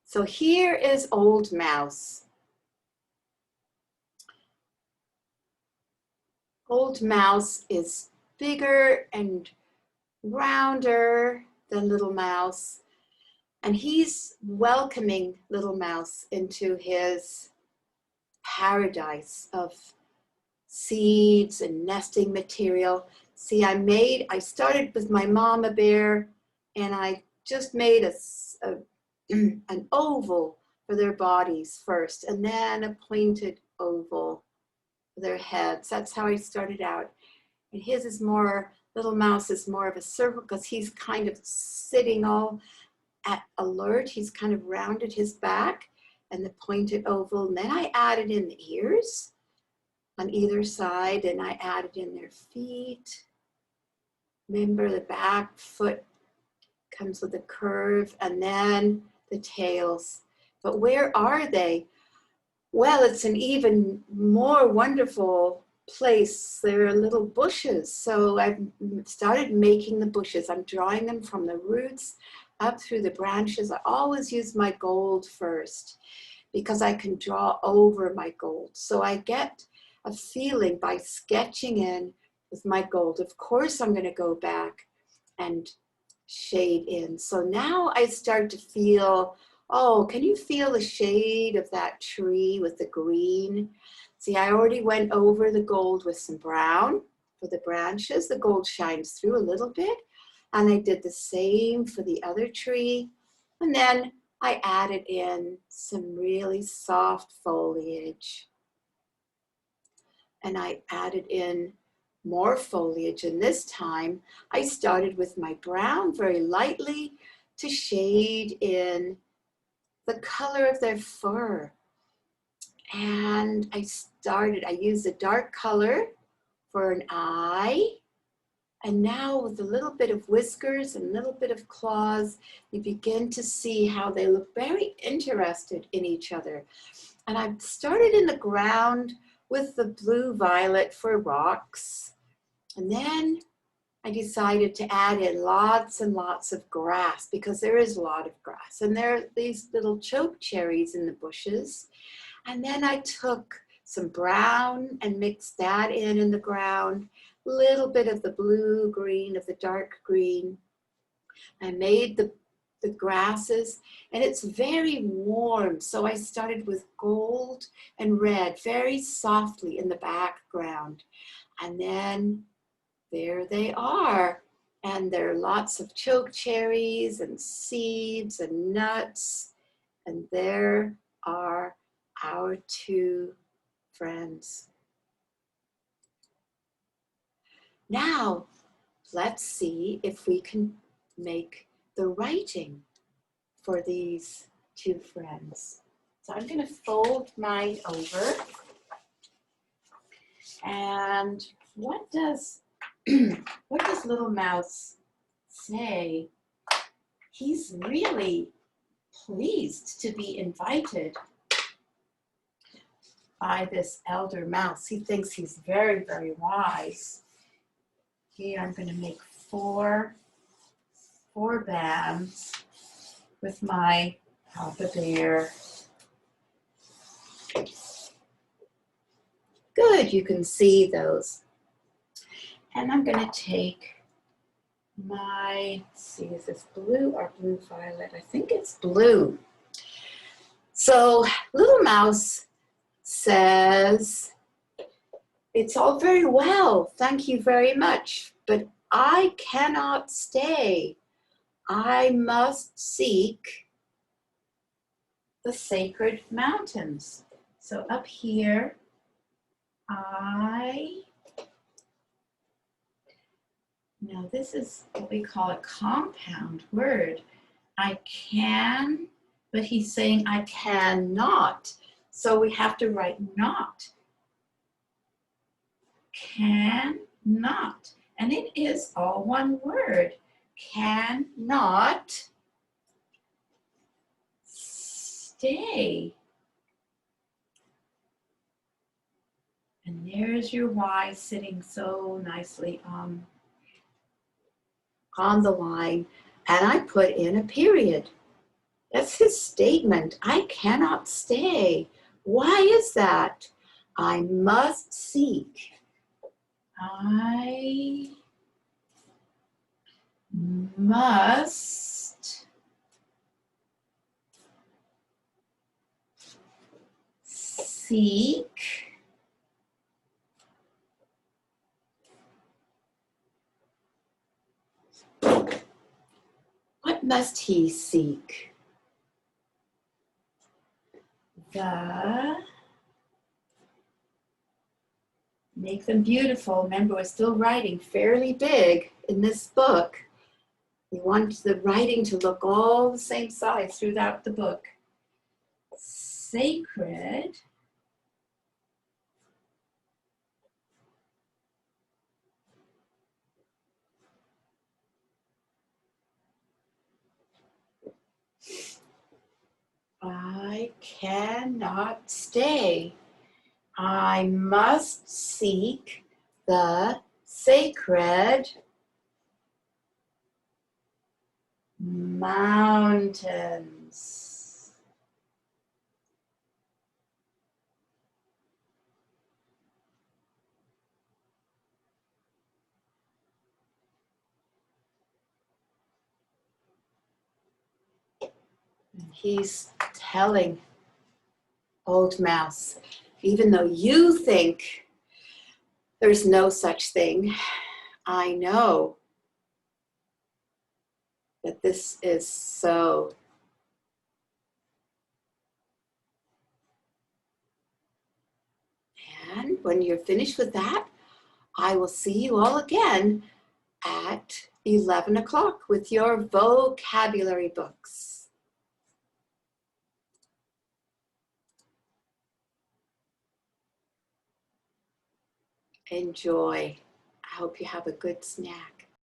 So here is Old Mouse. Old Mouse is bigger and rounder than Little Mouse, and he's welcoming Little Mouse into his paradise of seeds and nesting material. See, I started with my mama bear, and I just made an oval for their bodies first, and then a pointed oval for their heads. That's how I started out. And his is more, Little Mouse is more of a circle because he's kind of sitting all at alert. He's kind of rounded his back and the pointed oval. And then I added in the ears on either side, and I added in their feet. Remember, the back foot comes with a curve, and then the tails. But where are they? Well, it's an even more wonderful place. There are little bushes. So I've started making the bushes. I'm drawing them from the roots up through the branches. I always use my gold first because I can draw over my gold. So I get a feeling by sketching in with my gold. Of course, I'm going to go back and shade in. So now I start to feel, oh, can you feel the shade of that tree with the green? See, I already went over the gold with some brown for the branches. The gold shines through a little bit. And I did the same for the other tree. And then I added in some really soft foliage. And I added in more foliage, and this time I started with my brown very lightly to shade in the color of their fur. And I used a dark color for an eye, and now with a little bit of whiskers and a little bit of claws, you begin to see how they look very interested in each other. And I started in the ground with the blue-violet for rocks. And then I decided to add in lots and lots of grass because there is a lot of grass. And there are these little choke cherries in the bushes. And then I took some brown and mixed that in the ground, a little bit of the blue-green, of the dark green. I made the grasses, and it's very warm. So I started with gold and red very softly in the background. And then there they are. And there are lots of choke cherries and seeds and nuts. And there are our two friends. Now, let's see if we can make the writing for these two friends. So I'm going to fold mine over. And what does Little Mouse say? He's really pleased to be invited by this elder mouse. He thinks he's very, very wise. Here I'm going to make four bands with my Papa Bear. Good, you can see those. And I'm going to take my, let's see, is this blue or blue-violet? I think it's blue. So Little Mouse says, it's all very well, thank you very much, but I cannot stay. I must seek the sacred mountains. So up here, now this is what we call a compound word. I can, but he's saying I cannot. So we have to write not. Cannot. And it is all one word. Cannot stay. And there's your Y sitting so nicely on the line. And I put in a period. That's his statement. I cannot stay. Why is that? I must seek. I must seek what must he seek? Make them beautiful. Remember, we're still writing fairly big in this book. We want the writing to look all the same size throughout the book. Sacred I cannot stay. I must seek the sacred mountains. And he's telling Old Mouse, even though you think there's no such thing, I know that this is so. And when you're finished with that, I will see you all again at 11 o'clock with your vocabulary books. Enjoy. I hope you have a good snack.